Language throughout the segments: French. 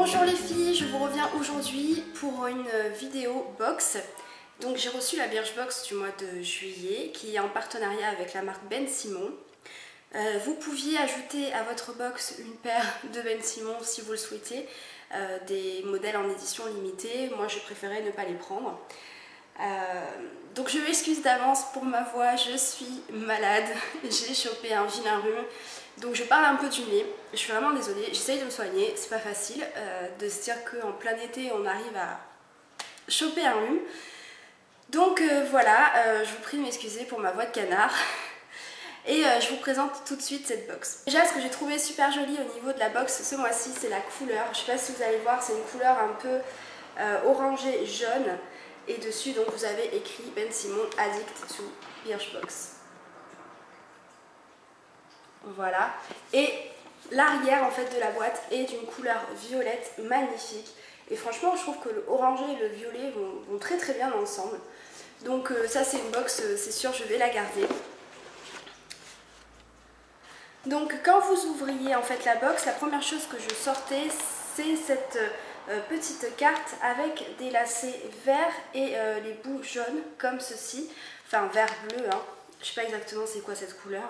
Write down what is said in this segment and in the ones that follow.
Bonjour les filles, je vous reviens aujourd'hui pour une vidéo box. Donc j'ai reçu la Birchbox du mois de juillet qui est en partenariat avec la marque Ben Simon. Vous pouviez ajouter à votre box une paire de Ben Simon si vous le souhaitez, des modèles en édition limitée. Moi j'ai préféré ne pas les prendre. Donc je m'excuse d'avance pour ma voix, je suis malade, j'ai chopé un vilain rhume. Donc je parle un peu du nez, je suis vraiment désolée, j'essaye de me soigner, c'est pas facile de se dire qu'en plein été on arrive à choper un rhume. Donc voilà, je vous prie de m'excuser pour ma voix de canard. Et je vous présente tout de suite cette box. Déjà ce que j'ai trouvé super joli au niveau de la box ce mois-ci c'est la couleur. Je sais pas si vous allez voir, c'est une couleur un peu orangé jaune. Et dessus donc vous avez écrit Ben Simon Addict to Birchbox. Voilà. Et l'arrière en fait de la boîte est d'une couleur violette magnifique. Et franchement je trouve que le orangé et le violet vont très très bien ensemble. Donc ça c'est une box, c'est sûr je vais la garder. Donc quand vous ouvriez en fait la box, la première chose que je sortais c'est cette petite carte avec des lacets verts et les bouts jaunes comme ceci. Enfin vert bleu, hein. Je sais pas exactement c'est quoi cette couleur.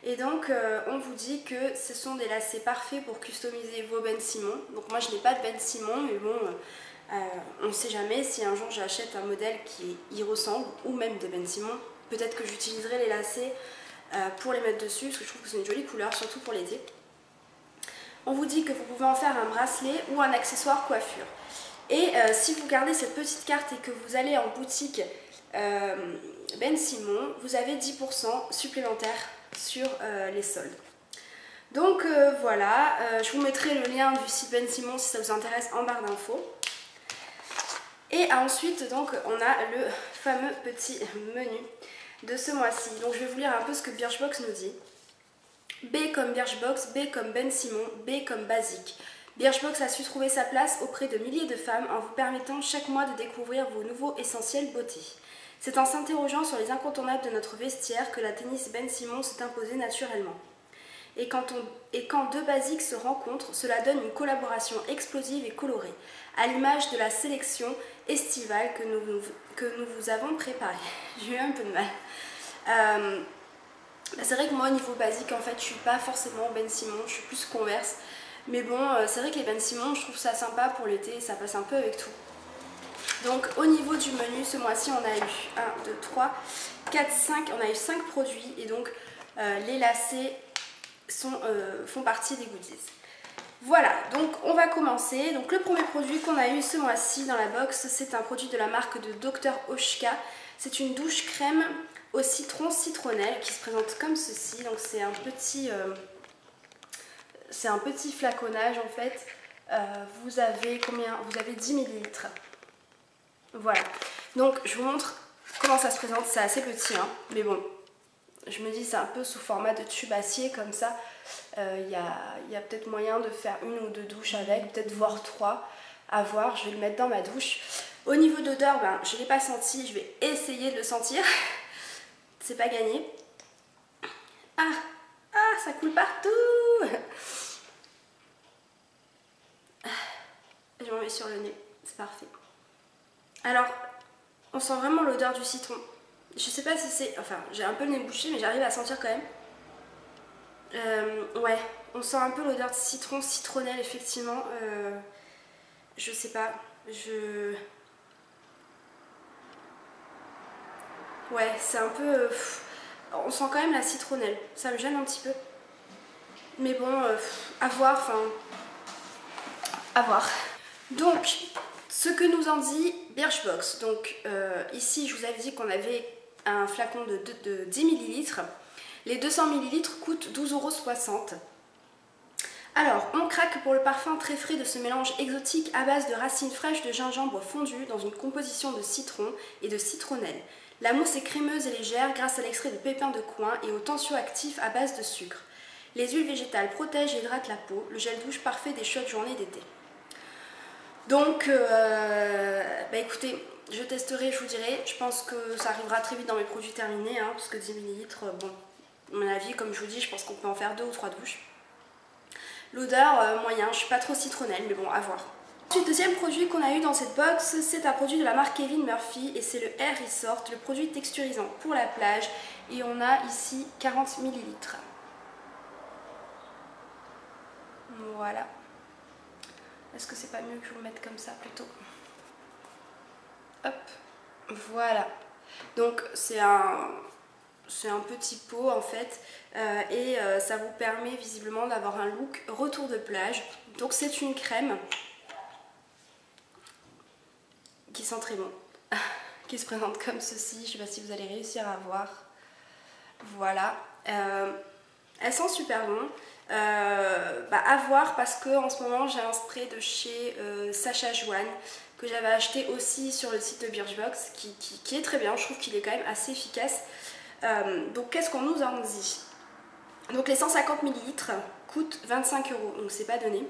Et donc on vous dit que ce sont des lacets parfaits pour customiser vos Ben Simon. Donc moi je n'ai pas de Ben Simon mais bon on ne sait jamais si un jour j'achète un modèle qui y ressemble ou même des Ben Simon. Peut-être que j'utiliserai les lacets pour les mettre dessus parce que je trouve que c'est une jolie couleur surtout pour l'été. On vous dit que vous pouvez en faire un bracelet ou un accessoire coiffure. Et si vous gardez cette petite carte et que vous allez en boutique Ben Simon, vous avez 10% supplémentaire sur les soldes. Donc voilà, je vous mettrai le lien du site Ben Simon si ça vous intéresse en barre d'infos. Et ensuite donc on a le fameux petit menu de ce mois-ci. Donc je vais vous lire un peu ce que Birchbox nous dit. B comme Birchbox, B comme Ben Simon, B comme basique. Birchbox a su trouver sa place auprès de milliers de femmes en vous permettant chaque mois de découvrir vos nouveaux essentiels beauté. C'est en s'interrogeant sur les incontournables de notre vestiaire que la tennis Ben Simon s'est imposée naturellement. Et quand deux basiques se rencontrent, cela donne une collaboration explosive et colorée, à l'image de la sélection estivale que nous vous avons préparée. J'ai eu un peu de mal. C'est vrai que moi au niveau basique en fait je suis pas forcément Ben Simon, je suis plus Converse. Mais bon c'est vrai que les Ben Simon je trouve ça sympa pour l'été, ça passe un peu avec tout. Donc au niveau du menu ce mois-ci on a eu 1, 2, 3, 4, 5, on a eu 5 produits et donc les lacets font partie des goodies. Voilà, donc on va commencer. Donc le premier produit qu'on a eu ce mois-ci dans la box, c'est un produit de la marque de Dr Oshka. C'est une douche crème au citron citronnelle qui se présente comme ceci. Donc c'est un petit flaconnage en fait. Vous avez combien? Vous avez 10 ml. Voilà. Donc je vous montre comment ça se présente. C'est assez petit, hein, mais bon. Je me dis c'est un peu sous format de tube acier comme ça. Il y a peut-être moyen de faire une ou deux douches avec, peut-être voire 3 à voir. Je vais le mettre dans ma douche. Au niveau d'odeur, ben, je ne l'ai pas senti, je vais essayer de le sentir. C'est pas gagné. Ah, ça coule partout. Je m'en mets sur le nez, c'est parfait. Alors, on sent vraiment l'odeur du citron. Je sais pas si c'est... Enfin, j'ai un peu le nez bouché, mais j'arrive à sentir quand même. Ouais, on sent un peu l'odeur de citron, citronnelle, effectivement. Je sais pas, Ouais, c'est un peu... on sent quand même la citronnelle. Ça me gêne un petit peu. Mais bon, à voir, enfin... À voir. Donc, ce que nous en dit Birchbox. Donc, ici, je vous avais dit qu'on avait un flacon de 10 ml. Les 200 ml coûtent 12,60 €. Alors, on craque pour le parfum très frais de ce mélange exotique à base de racines fraîches de gingembre fondu dans une composition de citron et de citronnelle. La mousse est crémeuse et légère grâce à l'extrait de pépins de coin et au tensioactif à base de sucre. Les huiles végétales protègent et hydratent la peau, le gel douche parfait des chaudes journées d'été. Donc, bah écoutez, je testerai, je vous dirai. Je pense que ça arrivera très vite dans mes produits terminés, hein, parce que 10 ml, bon, à mon avis, comme je vous dis, je pense qu'on peut en faire 2 ou 3 douches. L'odeur moyen, je suis pas trop citronnelle mais bon à voir. Ensuite, deuxième produit qu'on a eu dans cette box, c'est un produit de la marque Kevin Murphy et c'est le Air Resort, le produit texturisant pour la plage. Et on a ici 40 ml. Voilà. Est-ce que c'est pas mieux que je vous le mette comme ça plutôt? Hop, voilà. Donc c'est un petit pot en fait et ça vous permet visiblement d'avoir un look retour de plage. Donc c'est une crème qui sent très bon, qui se présente comme ceci. Je sais pas si vous allez réussir à voir. Voilà, elle sent super bon. À voir parce que en ce moment j'ai un spray de chez Sacha Joanne que j'avais acheté aussi sur le site de Birchbox qui est très bien, je trouve qu'il est quand même assez efficace. Donc qu'est-ce qu'on nous en dit? Donc les 150 ml coûtent 25 €, donc c'est pas donné.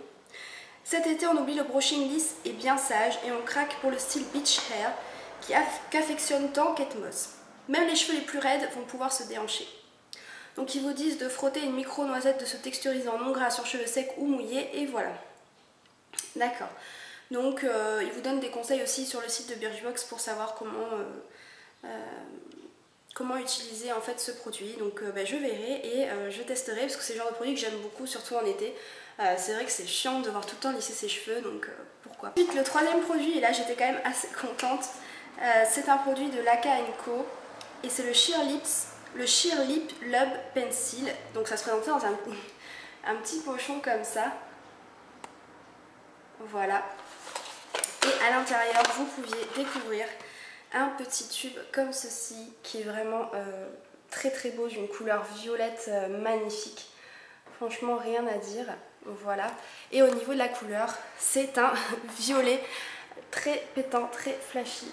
Cet été on oublie le brushing lisse et bien sage et on craque pour le style beach hair qu'affectionne tant Kate Moss. Même les cheveux les plus raides vont pouvoir se déhancher. Donc ils vous disent de frotter une micro noisette de ce texturisant non gras sur cheveux secs ou mouillés et voilà. D'accord. Donc ils vous donnent des conseils aussi sur le site de Birchbox pour savoir comment utiliser en fait ce produit. Donc je verrai et je testerai parce que c'est le genre de produit que j'aime beaucoup, surtout en été. C'est vrai que c'est chiant de devoir tout le temps lisser ses cheveux, donc pourquoi. Ensuite le troisième produit, et là j'étais quand même assez contente, c'est un produit de Laka & Co et c'est le Sheer Lip Lub Pencil. Donc ça se présentait dans un petit pochon comme ça. Voilà. Et à l'intérieur vous pouviez découvrir un petit tube comme ceci qui est vraiment très très beau, d'une couleur violette magnifique. Franchement rien à dire. Voilà. Et au niveau de la couleur, c'est un violet très pétant, très flashy.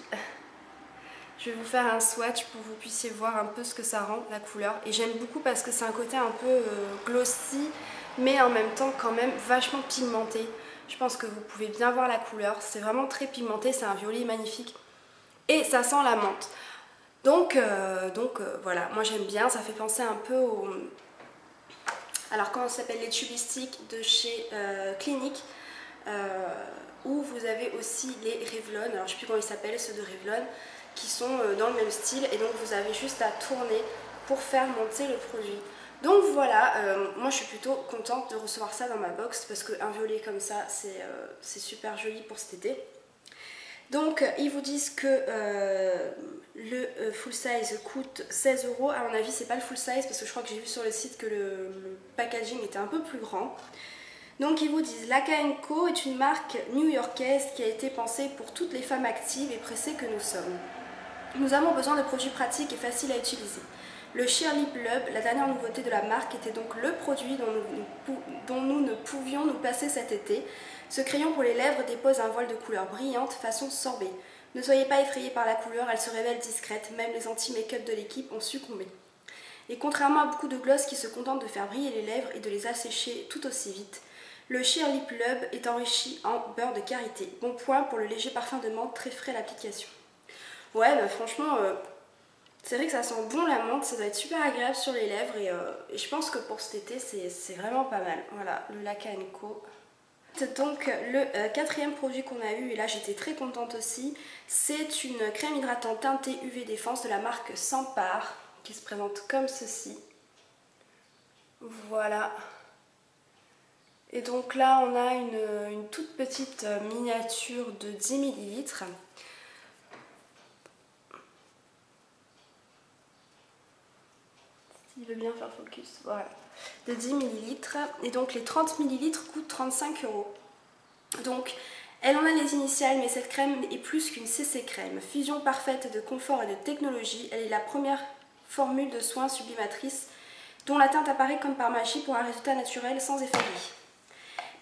Je vais vous faire un swatch pour que vous puissiez voir un peu ce que ça rend, la couleur. Et j'aime beaucoup parce que c'est un côté un peu glossy, mais en même temps quand même vachement pigmenté. Je pense que vous pouvez bien voir la couleur. C'est vraiment très pigmenté, c'est un violet magnifique. Et ça sent la menthe. Donc voilà, moi j'aime bien, ça fait penser un peu au... Alors comment ça s'appelle, les tubistiques de chez Clinique, où vous avez aussi les Revlon, alors je sais plus comment ils s'appellent ceux de Revlon, qui sont dans le même style et donc vous avez juste à tourner pour faire monter le produit. Donc voilà, moi je suis plutôt contente de recevoir ça dans ma box parce qu'un violet comme ça c'est super joli pour cet été. Donc ils vous disent que le full size coûte 16 €. À mon avis c'est pas le full size parce que je crois que j'ai vu sur le site que le packaging était un peu plus grand. Donc ils vous disent Laka & Co est une marque new-yorkaise qui a été pensée pour toutes les femmes actives et pressées que nous sommes. Nous avons besoin de produits pratiques et faciles à utiliser. Le Sheer Lip Lub, la dernière nouveauté de la marque, était donc le produit dont nous ne pouvions nous passer cet été. Ce crayon pour les lèvres dépose un voile de couleur brillante façon sorbet. Ne soyez pas effrayés par la couleur, elle se révèle discrète, même les anti-make-up de l'équipe ont succombé. Et contrairement à beaucoup de gloss qui se contentent de faire briller les lèvres et de les assécher tout aussi vite, le Sheer Lip Lub est enrichi en beurre de karité. Bon point pour le léger parfum de menthe très frais à l'application. Ouais, bah franchement, c'est vrai que ça sent bon la menthe, ça doit être super agréable sur les lèvres et je pense que pour cet été, c'est vraiment pas mal. Voilà, le Laka & Co. Donc le quatrième produit qu'on a eu, et là j'étais très contente aussi, c'est une crème hydratante teintée UV Défense de la marque Sampar, qui se présente comme ceci. Voilà. Et donc là on a une toute petite miniature de 10 ml. Il veut bien faire focus, voilà, de 10 ml. Et donc les 30 ml coûtent 35 €. Donc elle en a les initiales, mais cette crème est plus qu'une CC crème. Fusion parfaite de confort et de technologie, elle est la première formule de soins sublimatrice dont la teinte apparaît comme par magie pour un résultat naturel sans effet gris.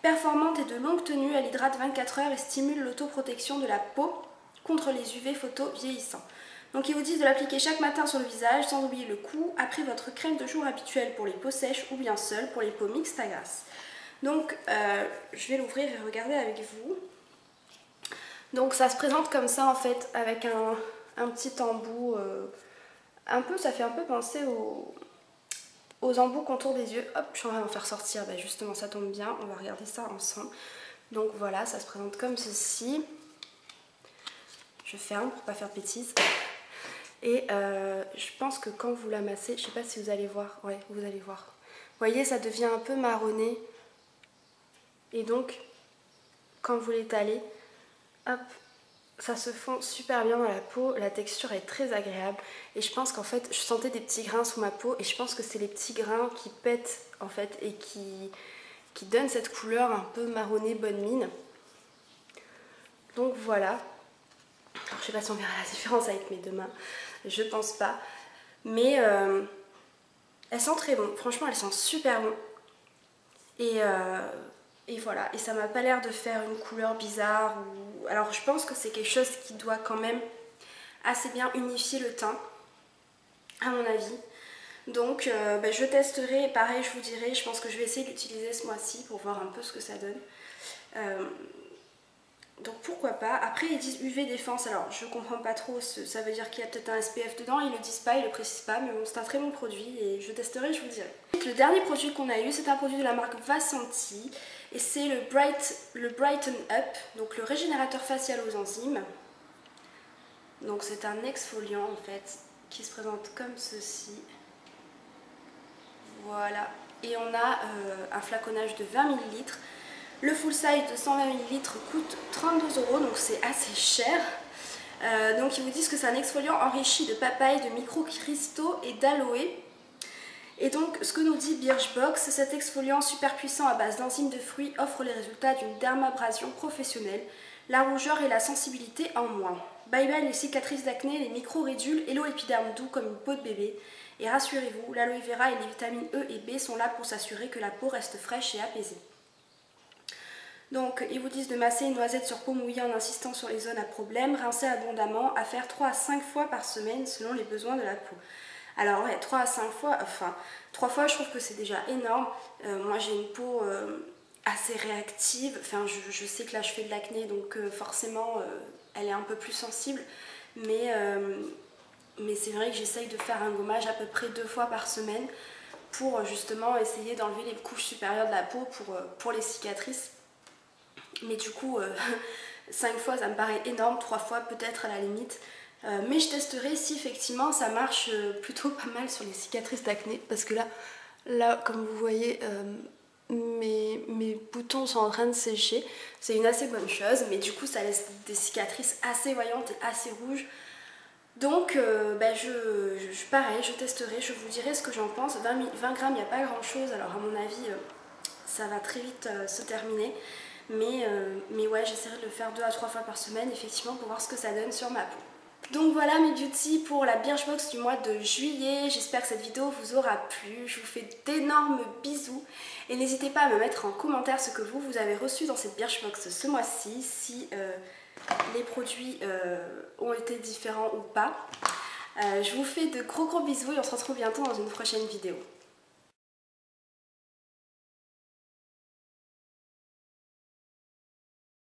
Performante et de longue tenue, elle hydrate 24 heures et stimule l'autoprotection de la peau contre les UV photo vieillissants. Donc ils vous disent de l'appliquer chaque matin sur le visage sans oublier le cou, après votre crème de jour habituelle pour les peaux sèches ou bien seule pour les peaux mixtes à grasse. Donc je vais l'ouvrir et regarder avec vous. Donc ça se présente comme ça en fait, avec un petit embout, ça fait un peu penser au aux embouts contour des yeux. Hop, je suis en train d'en faire sortir, bah justement ça tombe bien, on va regarder ça ensemble. Donc voilà, ça se présente comme ceci. Je ferme pour pas faire bêtise. Et je pense que quand vous la massez, je sais pas si vous allez voir, ouais vous allez voir. Vous voyez, ça devient un peu marronné. Et donc, quand vous l'étalez, hop, ça se fond super bien dans la peau, la texture est très agréable. Et je pense qu'en fait, je sentais des petits grains sous ma peau et je pense que c'est les petits grains qui pètent en fait et qui donnent cette couleur un peu marronnée, bonne mine. Donc voilà. Alors, je sais pas si on verra la différence avec mes deux mains, je pense pas. Mais elles sentent très bon, franchement elles sentent super bon. Et voilà, et ça m'a pas l'air de faire une couleur bizarre. Alors je pense que c'est quelque chose qui doit quand même assez bien unifier le teint, à mon avis. Donc je testerai, pareil je vous dirai, je pense que je vais essayer d'utiliser ce mois-ci pour voir un peu ce que ça donne. Donc pourquoi pas. Après ils disent UV défense, alors je comprends pas trop, ça veut dire qu'il y a peut-être un SPF dedans, ils le disent pas, ils le précisent pas, mais bon c'est un très bon produit et je testerai, je vous dirai. Le dernier produit qu'on a eu, c'est un produit de la marque Vasanti et c'est le Brighten Up, donc le régénérateur facial aux enzymes. Donc c'est un exfoliant en fait qui se présente comme ceci. Voilà, et on a un flaconnage de 20 ml. Le full size de 120 ml coûte 32 €, donc c'est assez cher. Donc ils vous disent que c'est un exfoliant enrichi de papaye, de microcristaux et d'aloe. Et donc ce que nous dit Birchbox, cet exfoliant super puissant à base d'enzymes de fruits offre les résultats d'une dermabrasion professionnelle, la rougeur et la sensibilité en moins. Bye bye les cicatrices d'acné, les micro-ridules et l'eau épiderme doux comme une peau de bébé. Et rassurez-vous, l'aloe vera et les vitamines E et B sont là pour s'assurer que la peau reste fraîche et apaisée. Donc ils vous disent de masser une noisette sur peau mouillée en insistant sur les zones à problème, rincer abondamment, à faire 3 à 5 fois par semaine selon les besoins de la peau. Alors ouais, 3 à 5 fois, enfin 3 fois je trouve que c'est déjà énorme. Moi j'ai une peau assez réactive, enfin je sais que là je fais de l'acné donc forcément elle est un peu plus sensible. Mais c'est vrai que j'essaye de faire un gommage à peu près 2 fois par semaine pour justement essayer d'enlever les couches supérieures de la peau pour les cicatrices. Mais du coup, 5 fois ça me paraît énorme, 3 fois peut-être à la limite. Mais je testerai si effectivement ça marche plutôt pas mal sur les cicatrices d'acné. Parce que là comme vous voyez, mes boutons sont en train de sécher. C'est une assez bonne chose, mais du coup ça laisse des cicatrices assez voyantes et assez rouges. Donc pareil, je testerai, je vous dirai ce que j'en pense. 20 grammes, il n'y a pas grand chose, alors à mon avis ça va très vite se terminer. Mais ouais, j'essaierai de le faire 2 à 3 fois par semaine, effectivement, pour voir ce que ça donne sur ma peau. Donc voilà mes beauty pour la Birchbox du mois de juillet. J'espère que cette vidéo vous aura plu. Je vous fais d'énormes bisous. Et n'hésitez pas à me mettre en commentaire ce que vous avez reçu dans cette Birchbox ce mois-ci, si les produits ont été différents ou pas. Je vous fais de gros bisous et on se retrouve bientôt dans une prochaine vidéo.